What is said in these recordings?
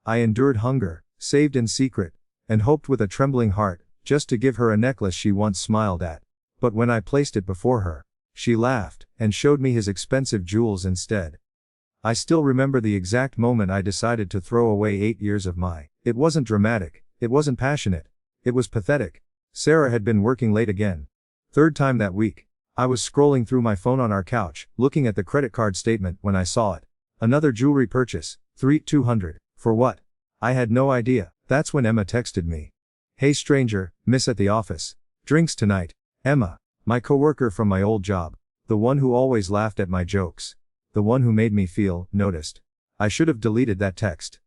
I endured hunger, saved in secret, and hoped with a trembling heart, just to give her a necklace she once smiled at. But when I placed it before her, she laughed, and showed me his expensive jewels instead. I still remember the exact moment I decided to throw away 8 years of my. It wasn't dramatic, it wasn't passionate, it was pathetic. Sarah had been working late again. Third time that week. I was scrolling through my phone on our couch, looking at the credit card statement when I saw it. Another jewelry purchase, $200. For what? I had no idea. That's when Emma texted me. Hey stranger, miss at the office. Drinks tonight. Emma, my coworker from my old job. The one who always laughed at my jokes. The one who made me feel noticed. I should have deleted that text.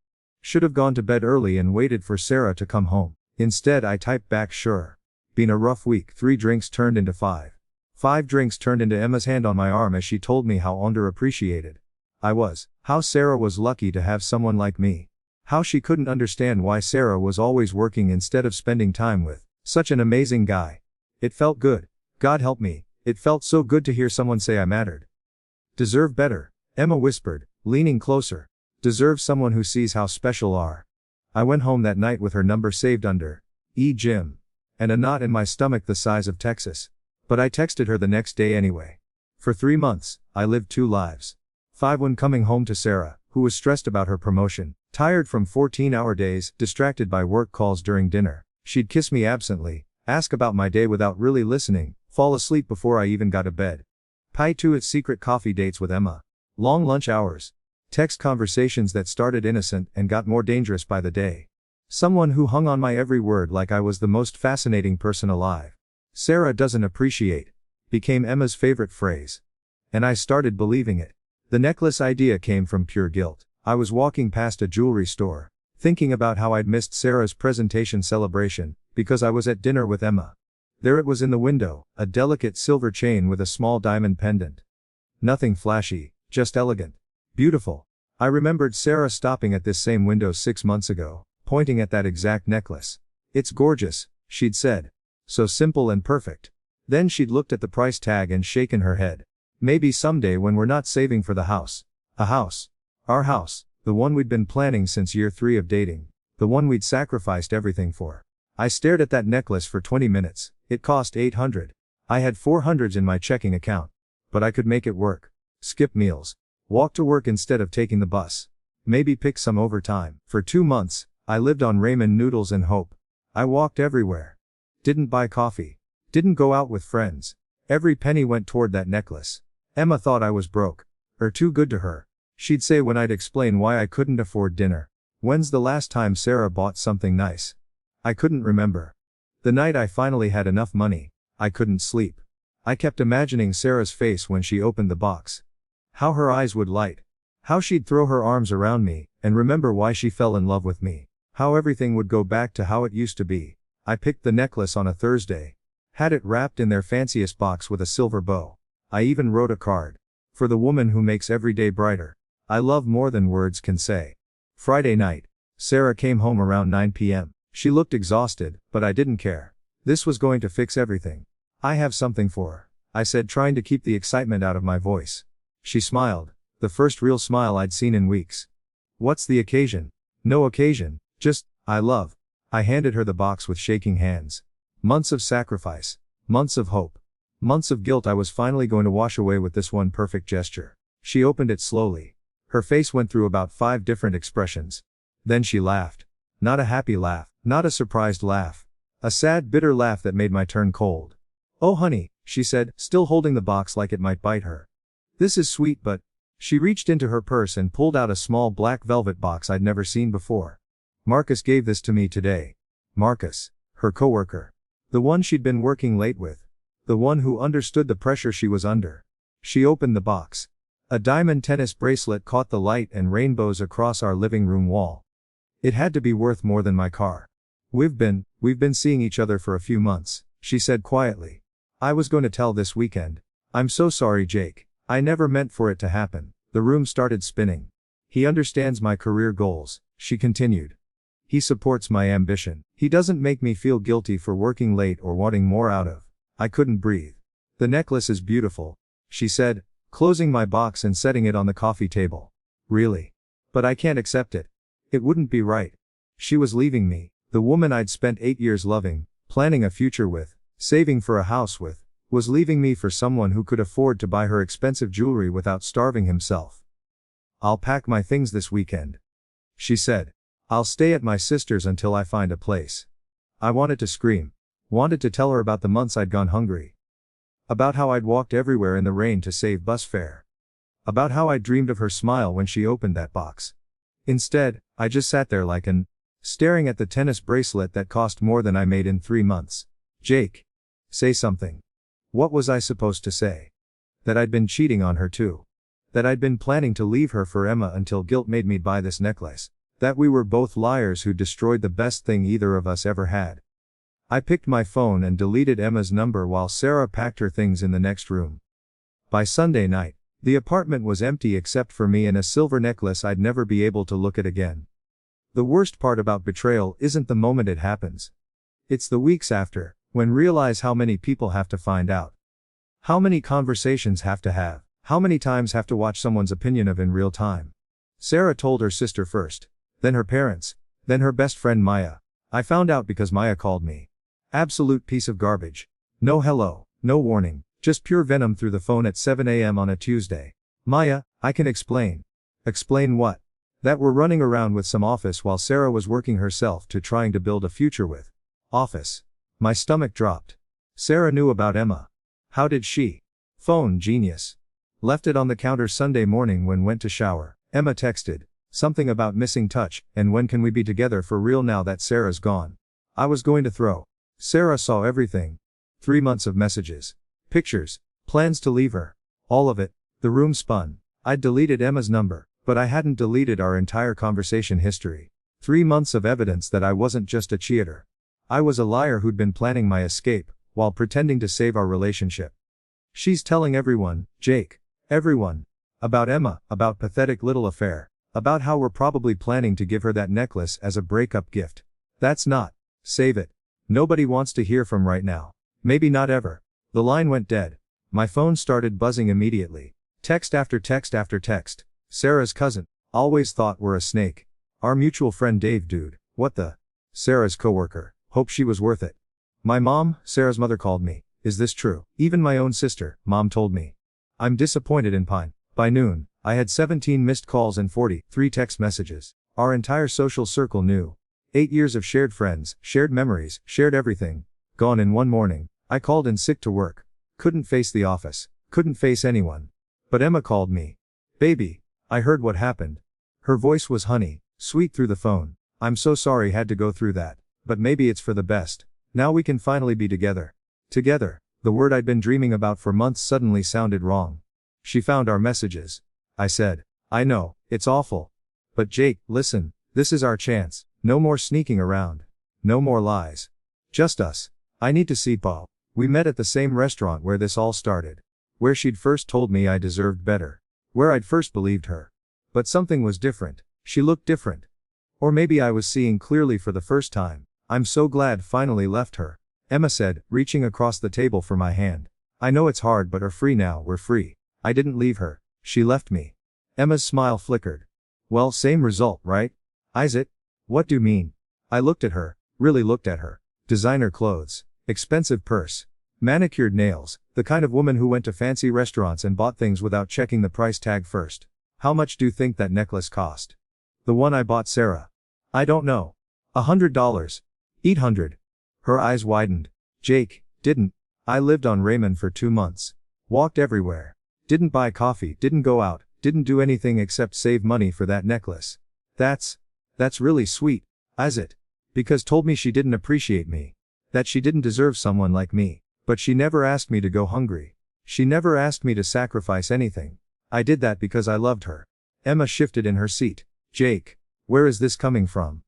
Should have gone to bed early and waited for Sarah to come home. Instead I typed back sure. Been a rough week. 3 drinks turned into 5. 5 drinks turned into Emma's hand on my arm as she told me how underappreciated I was. How Sarah was lucky to have someone like me. How she couldn't understand why Sarah was always working instead of spending time with such an amazing guy. It felt good. God help me, it felt so good to hear someone say I mattered. Deserve better, Emma whispered, leaning closer. Deserve someone who sees how special are. I went home that night with her number saved under Jim. And a knot in my stomach the size of Texas. But I texted her the next day anyway. For 3 months, I lived 2 lives. 5 when coming home to Sarah, who was stressed about her promotion, tired from 14-hour days, distracted by work calls during dinner. She'd kiss me absently, ask about my day without really listening, fall asleep before I even got to bed. Pi 2 at secret coffee dates with Emma. Long lunch hours. Text conversations that started innocent and got more dangerous by the day. Someone who hung on my every word like I was the most fascinating person alive. Sarah doesn't appreciate became Emma's favorite phrase. And I started believing it. The necklace idea came from pure guilt. I was walking past a jewelry store, thinking about how I'd missed Sarah's presentation celebration, because I was at dinner with Emma. There it was in the window, a delicate silver chain with a small diamond pendant. Nothing flashy, just elegant. Beautiful. I remembered Sarah stopping at this same window 6 months ago, pointing at that exact necklace. It's gorgeous, she'd said. So simple and perfect. Then she'd looked at the price tag and shaken her head. Maybe someday when we're not saving for the house. A house. Our house, the one we'd been planning since year 3 of dating. The one we'd sacrificed everything for. I stared at that necklace for 20 minutes. It cost $800. I had $400 in my checking account. But I could make it work. Skip meals. Walk to work instead of taking the bus. Maybe pick some overtime. For 2 months, I lived on ramen noodles and hope. I walked everywhere. Didn't buy coffee. Didn't go out with friends. Every penny went toward that necklace. Emma thought I was broke. Or too good to her. She'd say when I'd explain why I couldn't afford dinner. When's the last time Sarah bought something nice? I couldn't remember. The night I finally had enough money, I couldn't sleep. I kept imagining Sarah's face when she opened the box. How her eyes would light. How she'd throw her arms around me, and remember why she fell in love with me. How everything would go back to how it used to be. I picked the necklace on a Thursday. Had it wrapped in their fanciest box with a silver bow. I even wrote a card. For the woman who makes every day brighter. I love more than words can say. Friday night. Sarah came home around 9 p.m. She looked exhausted, but I didn't care. This was going to fix everything. I have something for her, I said, trying to keep the excitement out of my voice. She smiled, the first real smile I'd seen in weeks. What's the occasion? No occasion, just, I love. I handed her the box with shaking hands. Months of sacrifice. Months of hope. Months of guilt I was finally going to wash away with this one perfect gesture. She opened it slowly. Her face went through about 5 different expressions. Then she laughed. Not a happy laugh, not a surprised laugh. A sad, bitter laugh that made my turn cold. Oh honey, she said, still holding the box like it might bite her. This is sweet but... She reached into her purse and pulled out a small black velvet box I'd never seen before. Marcus gave this to me today. Marcus, her coworker. The one she'd been working late with. The one who understood the pressure she was under. She opened the box. A diamond tennis bracelet caught the light and rainbows across our living room wall. It had to be worth more than my car. We've been seeing each other for a few months, she said quietly. I was going to tell this weekend. I'm so sorry, Jake. I never meant for it to happen. The room started spinning. He understands my career goals, she continued. He supports my ambition. He doesn't make me feel guilty for working late or wanting more out of. I couldn't breathe. The necklace is beautiful, she said, closing my box and setting it on the coffee table. Really? But I can't accept it. It wouldn't be right. She was leaving me, the woman I'd spent 8 years loving, planning a future with, saving for a house with, was leaving me for someone who could afford to buy her expensive jewelry without starving himself. "I'll pack my things this weekend," she said. "I'll stay at my sister's until I find a place." I wanted to scream. Wanted to tell her about the months I'd gone hungry. About how I'd walked everywhere in the rain to save bus fare. About how I dreamed of her smile when she opened that box. Instead, I just sat there like staring at the tennis bracelet that cost more than I made in 3 months. Jake. Say something. What was I supposed to say? That I'd been cheating on her too. That I'd been planning to leave her for Emma until guilt made me buy this necklace. That we were both liars who destroyed the best thing either of us ever had. I picked my phone and deleted Emma's number while Sarah packed her things in the next room. By Sunday night, the apartment was empty except for me and a silver necklace I'd never be able to look at again. The worst part about betrayal isn't the moment it happens. It's the weeks after, when realize how many people have to find out. How many conversations have to have, how many times have to watch someone's opinion of in real time. Sarah told her sister first, then her parents, then her best friend Maya. I found out because Maya called me. Absolute piece of garbage. No hello, no warning, just pure venom through the phone at 7 a.m. on a Tuesday. "Maya, I can explain." "Explain what?" "That we're running around with some office while Sarah was working herself to trying to build a future with." Office. My stomach dropped. Sarah knew about Emma. How did she? Phone genius. Left it on the counter Sunday morning when went to shower. Emma texted. Something about missing touch, and when can we be together for real now that Sarah's gone. I was going to throw. Sarah saw everything. 3 months of messages. Pictures. Plans to leave her. All of it. The room spun. I'd deleted Emma's number, but I hadn't deleted our entire conversation history. 3 months of evidence that I wasn't just a cheater. I was a liar who'd been planning my escape, while pretending to save our relationship. She's telling everyone, Jake. Everyone. About Emma, about pathetic little affair. About how we're probably planning to give her that necklace as a breakup gift. That's not. Save it. Nobody wants to hear from right now. Maybe not ever. The line went dead. My phone started buzzing immediately. Text after text after text. Sarah's cousin. Always thought we're a snake. Our mutual friend Dave dude. What the? Sarah's coworker. Hope she was worth it. My mom, Sarah's mother called me. Is this true? Even my own sister, mom told me. I'm disappointed in Pine. By noon, I had 17 missed calls and 43 text messages. Our entire social circle knew. 8 years of shared friends, shared memories, shared everything. Gone in one morning. I called in sick to work. Couldn't face the office. Couldn't face anyone. But Emma called me. "Baby, I heard what happened." Her voice was honey, sweet through the phone. "I'm so sorry had to go through that. But maybe it's for the best. Now we can finally be together." Together, the word I'd been dreaming about for months suddenly sounded wrong. She found our messages. I said, "I know, it's awful. But Jake, listen, this is our chance. No more sneaking around. No more lies. Just us. I need to see Pa." We met at the same restaurant where this all started. Where she'd first told me I deserved better. Where I'd first believed her. But something was different. She looked different. Or maybe I was seeing clearly for the first time. "I'm so glad finally left her," Emma said, reaching across the table for my hand. "I know it's hard but we're free now, we're free. I didn't leave her. She left me." Emma's smile flickered. "Well, same result, right? Is it?" "What do you mean?" I looked at her, really looked at her. Designer clothes. Expensive purse. Manicured nails, the kind of woman who went to fancy restaurants and bought things without checking the price tag first. "How much do you think that necklace cost?" "The one I bought Sarah." "I don't know. $100. 800. Her eyes widened. "Jake, didn't. I lived on ramen for 2 months. Walked everywhere. Didn't buy coffee, didn't go out, didn't do anything except save money for that necklace." That's really sweet, is it? Because told me she didn't appreciate me. That she didn't deserve someone like me. But she never asked me to go hungry. She never asked me to sacrifice anything. I did that because I loved her." Emma shifted in her seat. "Jake, where is this coming from?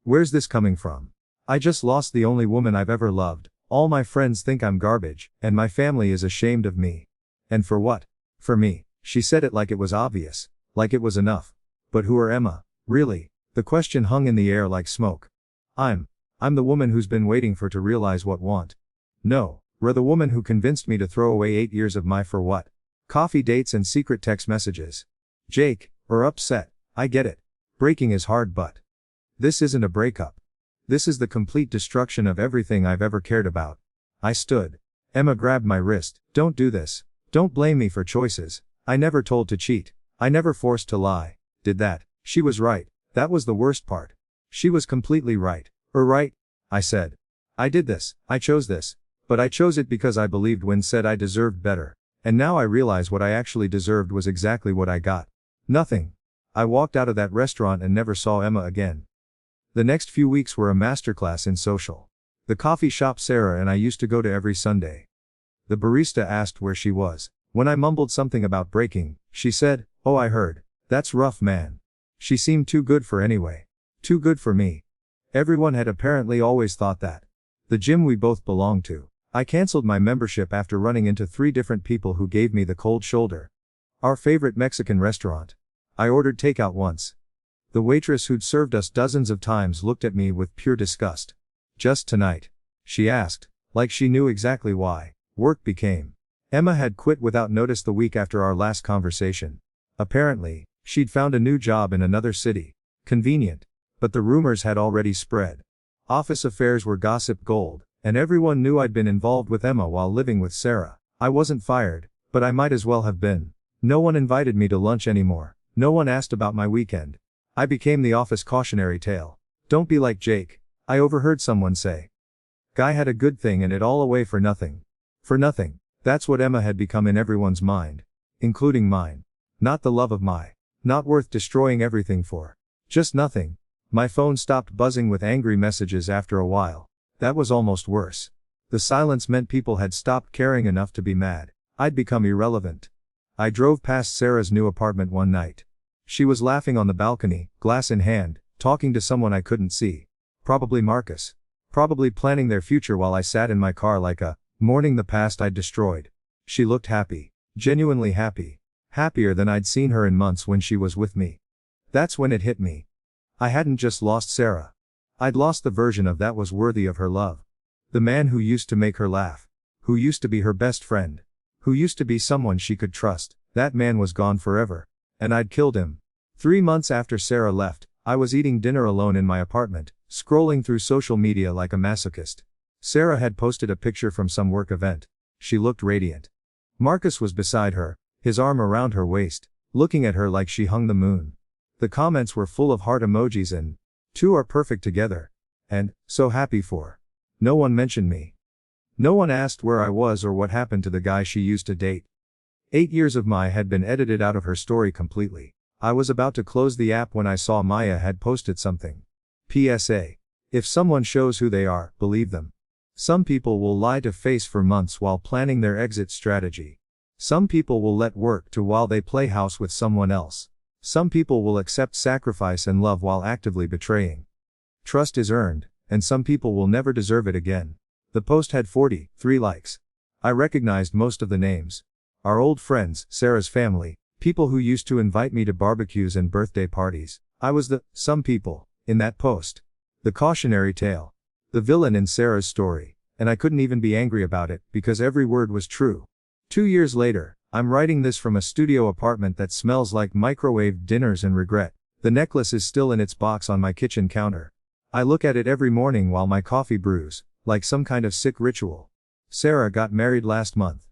Where's this coming from? I just lost the only woman I've ever loved. All my friends think I'm garbage, and my family is ashamed of me. And for what? For me." She said it like it was obvious. Like it was enough. But who are Emma? Really? The question hung in the air like smoke. I'm the woman who's been waiting for to realize what want. No, we're the woman who convinced me to throw away 8 years of my for what? Coffee dates and secret text messages. "Jake, we're upset. I get it. Breaking is hard but This isn't a breakup. This is the complete destruction of everything I've ever cared about. I stood. Emma grabbed my wrist. Don't do this. Don't blame me for choices. I never told to cheat. I never forced to lie. Did that. She was right. That was the worst part. She was completely right. Right? I said. I did this. I chose this. But I chose it because I believed when said I deserved better. And now I realize what I actually deserved was exactly what I got. Nothing. I walked out of that restaurant and never saw Emma again. The next few weeks were a masterclass in social. The coffee shop Sarah and I used to go to every Sunday. The barista asked where she was. When I mumbled something about breaking, she said, "Oh, I heard. That's rough, man." She seemed too good for anyway. Too good for me. Everyone had apparently always thought that. The gym we both belonged to. I canceled my membership after running into 3 different people who gave me the cold shoulder. Our favorite Mexican restaurant. I ordered takeout once. The waitress who'd served us dozens of times looked at me with pure disgust. "Just tonight?" she asked, like she knew exactly why. Work became. Emma had quit without notice the week after our last conversation. Apparently, she'd found a new job in another city. Convenient. But the rumors had already spread. Office affairs were gossip gold, and everyone knew I'd been involved with Emma while living with Sarah. I wasn't fired, but I might as well have been. No one invited me to lunch anymore. No one asked about my weekend. I became the office cautionary tale. Don't be like Jake, I overheard someone say. Guy had a good thing and it all away for nothing. For nothing. That's what Emma had become in everyone's mind. Including mine. Not the love of my. Not worth destroying everything for. Just nothing. My phone stopped buzzing with angry messages after a while. That was almost worse. The silence meant people had stopped caring enough to be mad. I'd become irrelevant. I drove past Sarah's new apartment one night. She was laughing on the balcony, glass in hand, talking to someone I couldn't see. Probably Marcus. Probably planning their future while I sat in my car like a, mourning the past I'd destroyed. She looked happy. Genuinely happy. Happier than I'd seen her in months when she was with me. That's when it hit me. I hadn't just lost Sarah. I'd lost the version of that was worthy of her love. The man who used to make her laugh. Who used to be her best friend. Who used to be someone she could trust. That man was gone forever. And I'd killed him. 3 months after Sarah left, I was eating dinner alone in my apartment, scrolling through social media like a masochist. Sarah had posted a picture from some work event. She looked radiant. Marcus was beside her, his arm around her waist, looking at her like she hung the moon. The comments were full of heart emojis and, "Two are perfect together," and, "So happy for." No one mentioned me. No one asked where I was or what happened to the guy she used to date. 8 years of my had been edited out of her story completely. I was about to close the app when I saw Maya had posted something. PSA. If someone shows who they are, believe them. Some people will lie to face for months while planning their exit strategy. Some people will let work to while they play house with someone else. Some people will accept sacrifice and love while actively betraying. Trust is earned, and some people will never deserve it again. The post had 43 likes. I recognized most of the names. Our old friends, Sarah's family, people who used to invite me to barbecues and birthday parties. I was the, some people, in that post. The cautionary tale. The villain in Sarah's story, and I couldn't even be angry about it, because every word was true. 2 years later, I'm writing this from a studio apartment that smells like microwaved dinners and regret. The necklace is still in its box on my kitchen counter. I look at it every morning while my coffee brews, like some kind of sick ritual. Sarah got married last month.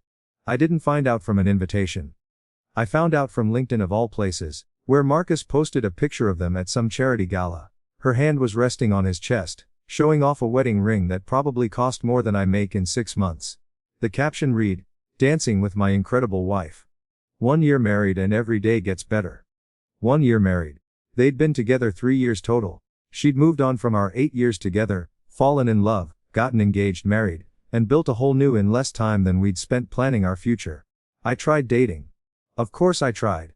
I didn't find out from an invitation. I found out from LinkedIn of all places, where Marcus posted a picture of them at some charity gala. Her hand was resting on his chest, showing off a wedding ring that probably cost more than I make in 6 months. The caption read, "Dancing with my incredible wife. 1 year married and every day gets better." 1 year married. They'd been together 3 years total. She'd moved on from our 8 years together, fallen in love, gotten engaged, married, and built a whole new in less time than we'd spent planning our future. I tried dating. Of course I tried.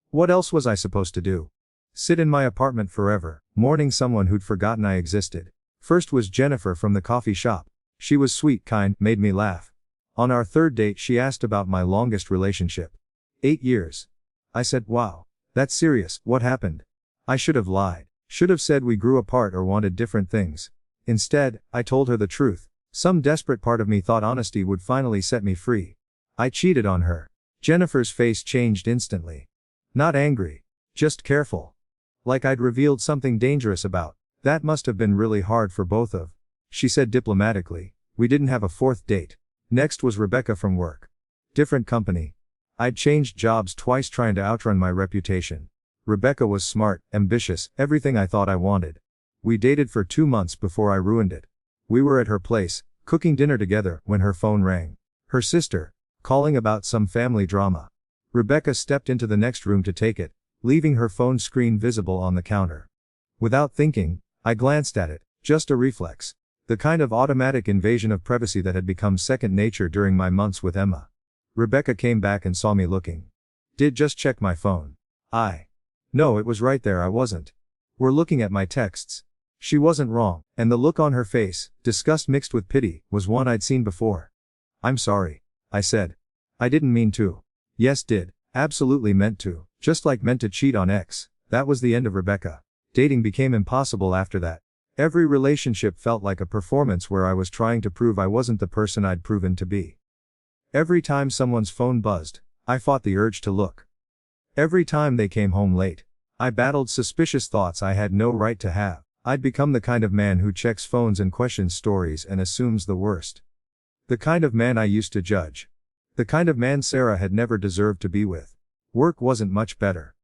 What else was I supposed to do? Sit in my apartment forever, mourning someone who'd forgotten I existed. First was Jennifer from the coffee shop. She was sweet, kind, made me laugh. On our 3rd date she asked about my longest relationship. 8 years. I said, "Wow. That's serious, what happened?" I should have lied. Should have said we grew apart or wanted different things. Instead, I told her the truth. Some desperate part of me thought honesty would finally set me free. I cheated on her. Jennifer's face changed instantly. Not angry. Just careful. Like I'd revealed something dangerous about That must have been really hard for both of. She said diplomatically, we didn't have a fourth date. Next was Rebecca from work. Different company. I'd changed jobs twice trying to outrun my reputation. Rebecca was smart, ambitious, everything I thought I wanted. We dated for 2 months before I ruined it. We were at her place, cooking dinner together, when her phone rang. Her sister, calling about some family drama. Rebecca stepped into the next room to take it, leaving her phone screen visible on the counter. Without thinking, I glanced at it, just a reflex. The kind of automatic invasion of privacy that had become second nature during my months with Emma. Rebecca came back and saw me looking. Did just check my phone. No, it was right there, I wasn't. We're looking at my texts. She wasn't wrong, and the look on her face, disgust mixed with pity, was one I'd seen before. I'm sorry, I said. I didn't mean to. Yes, did. Absolutely meant to. Just like meant to cheat on X. That was the end of Rebecca. Dating became impossible after that. Every relationship felt like a performance where I was trying to prove I wasn't the person I'd proven to be. Every time someone's phone buzzed, I fought the urge to look. Every time they came home late, I battled suspicious thoughts I had no right to have. I'd become the kind of man who checks phones and questions stories and assumes the worst. The kind of man I used to judge. The kind of man Sarah had never deserved to be with. Work wasn't much better.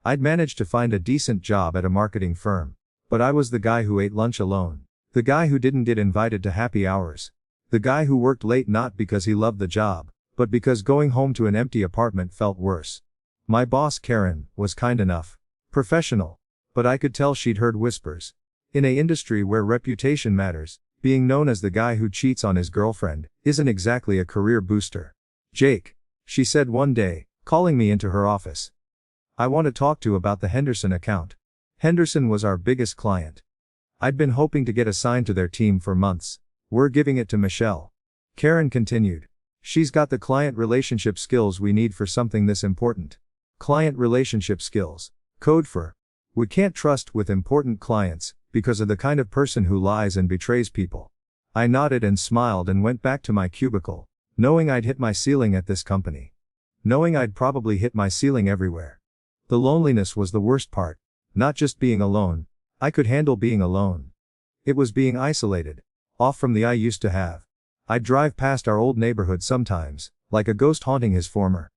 I'd managed to find a decent job at a marketing firm. But I was the guy who ate lunch alone. The guy who didn't get invited to happy hours. The guy who worked late not because he loved the job, but because going home to an empty apartment felt worse. My boss Karen was kind enough. Professional. But I could tell she'd heard whispers. In an industry where reputation matters, being known as the guy who cheats on his girlfriend isn't exactly a career booster. Jake, she said one day, calling me into her office. I want to talk to you about the Henderson account. Henderson was our biggest client. I'd been hoping to get assigned to their team for months. We're giving it to Michelle. Karen continued. She's got the client relationship skills we need for something this important. Client relationship skills. Code for. We can't trust with important clients, because of the kind of person who lies and betrays people. I nodded and smiled and went back to my cubicle, knowing I'd hit my ceiling at this company. Knowing I'd probably hit my ceiling everywhere. The loneliness was the worst part. Not just being alone. I could handle being alone. It was being isolated. Off from the I used to have. I'd drive past our old neighborhood sometimes, like a ghost haunting his former.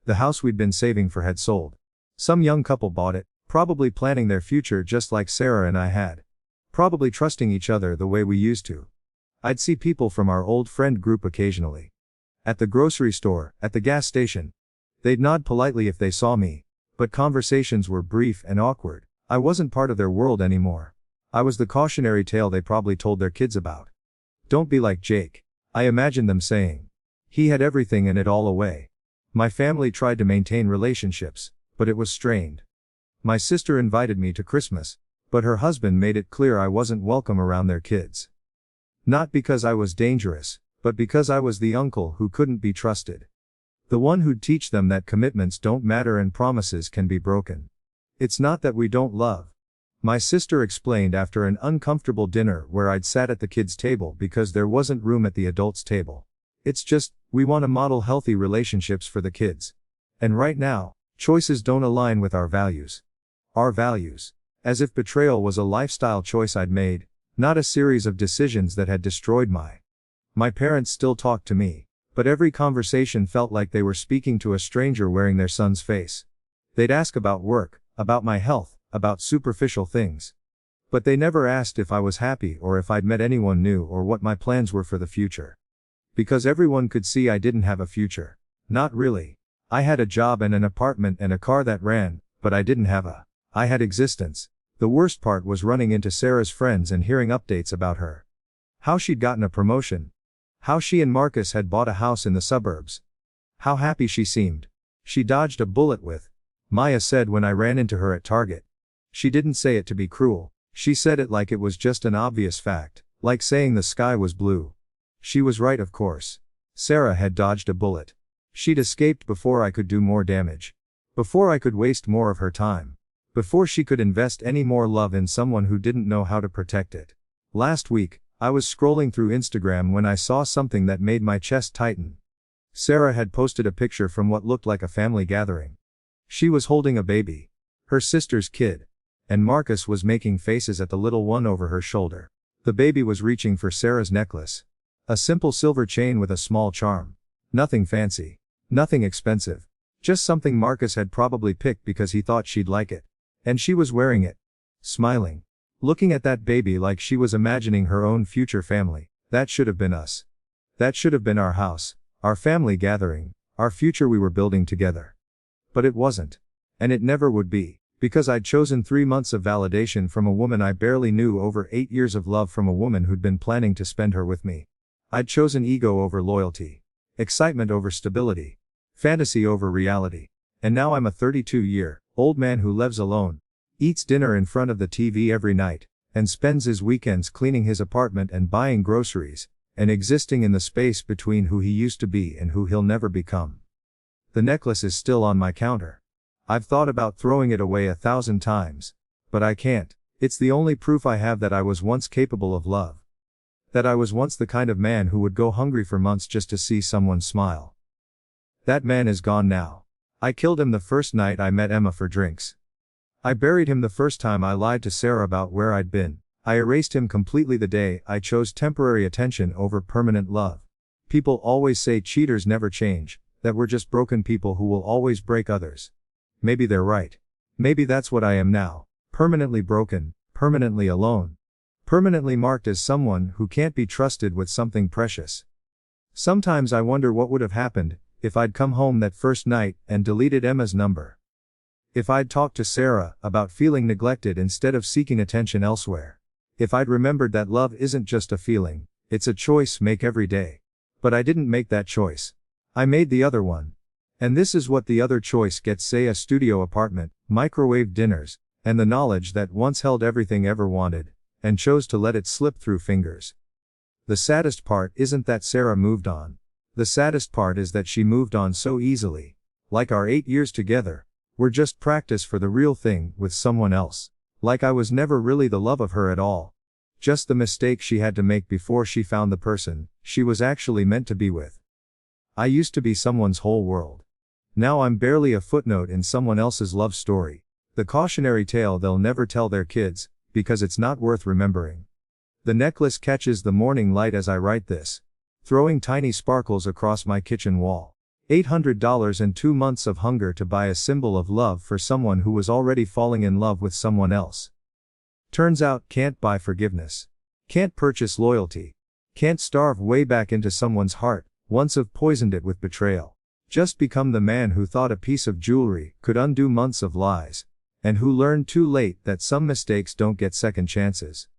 The house we'd been saving for had sold. Some young couple bought it, probably planning their future just like Sarah and I had. Probably trusting each other the way we used to. I'd see people from our old friend group occasionally. At the grocery store, at the gas station. They'd nod politely if they saw me, but conversations were brief and awkward. I wasn't part of their world anymore. I was the cautionary tale they probably told their kids about. Don't be like Jake. I imagined them saying. He had everything and it all away. My family tried to maintain relationships, but it was strained. My sister invited me to Christmas, but her husband made it clear I wasn't welcome around their kids. Not because I was dangerous, but because I was the uncle who couldn't be trusted. The one who'd teach them that commitments don't matter and promises can be broken. It's not that we don't love. My sister explained after an uncomfortable dinner where I'd sat at the kids' table because there wasn't room at the adults' table. It's just, we want to model healthy relationships for the kids. And right now, choices don't align with our values. Our values. As if betrayal was a lifestyle choice I'd made, not a series of decisions that had destroyed my parents still talked to me, but every conversation felt like they were speaking to a stranger wearing their son's face. They'd ask about work, about my health, about superficial things. But they never asked if I was happy or if I'd met anyone new or what my plans were for the future. Because everyone could see I didn't have a future. Not really. I had a job and an apartment and a car that ran, but I didn't have I had existence. The worst part was running into Sarah's friends and hearing updates about her. How she'd gotten a promotion. How she and Marcus had bought a house in the suburbs. How happy she seemed. She dodged a bullet with, Maya said when I ran into her at Target. She didn't say it to be cruel, she said it like it was just an obvious fact, like saying the sky was blue. She was right, of course. Sarah had dodged a bullet. She'd escaped before I could do more damage. Before I could waste more of her time. Before she could invest any more love in someone who didn't know how to protect it. Last week, I was scrolling through Instagram when I saw something that made my chest tighten. Sarah had posted a picture from what looked like a family gathering. She was holding a baby. Her sister's kid. and Marcus was making faces at the little one over her shoulder. The baby was reaching for Sarah's necklace. A simple silver chain with a small charm. Nothing fancy. Nothing expensive. Just something Marcus had probably picked because he thought she'd like it. And she was wearing it. Smiling. Looking at that baby like she was imagining her own future family. That should have been us. That should have been our house, our family gathering, our future we were building together. But it wasn't. And it never would be, because I'd chosen 3 months of validation from a woman I barely knew over 8 years of love from a woman who'd been planning to spend her with me. I'd chosen ego over loyalty. Excitement over stability. Fantasy over reality. And now I'm a 32-year-old man who lives alone, eats dinner in front of the TV every night, and spends his weekends cleaning his apartment and buying groceries, and existing in the space between who he used to be and who he'll never become. The necklace is still on my counter. I've thought about throwing it away 1,000 times. But I can't. It's the only proof I have that I was once capable of love. That I was once the kind of man who would go hungry for months just to see someone smile. That man is gone now. I killed him the first night I met Emma for drinks. I buried him the first time I lied to Sarah about where I'd been. I erased him completely the day I chose temporary attention over permanent love. People always say cheaters never change, that we're just broken people who will always break others. Maybe they're right. Maybe that's what I am now. Permanently broken, permanently alone. Permanently marked as someone who can't be trusted with something precious. Sometimes I wonder what would have happened if I'd come home that first night and deleted Emma's number. If I'd talked to Sarah about feeling neglected instead of seeking attention elsewhere. If I'd remembered that love isn't just a feeling, it's a choice make every day. But I didn't make that choice. I made the other one. And this is what the other choice gets, say a studio apartment, microwave dinners, and the knowledge that once held everything ever wanted, and chose to let it slip through fingers. The saddest part isn't that Sarah moved on. The saddest part is that she moved on so easily. Like our 8 years together, were just practice for the real thing with someone else. Like I was never really the love of her at all. Just the mistake she had to make before she found the person she was actually meant to be with. I used to be someone's whole world. Now I'm barely a footnote in someone else's love story. The cautionary tale they'll never tell their kids, because it's not worth remembering. The necklace catches the morning light as I write this, throwing tiny sparkles across my kitchen wall. $800 and 2 months of hunger to buy a symbol of love for someone who was already falling in love with someone else. Turns out, can't buy forgiveness. Can't purchase loyalty. Can't starve way back into someone's heart, once have poisoned it with betrayal. Just become the man who thought a piece of jewelry could undo months of lies. And who learned too late that some mistakes don't get second chances.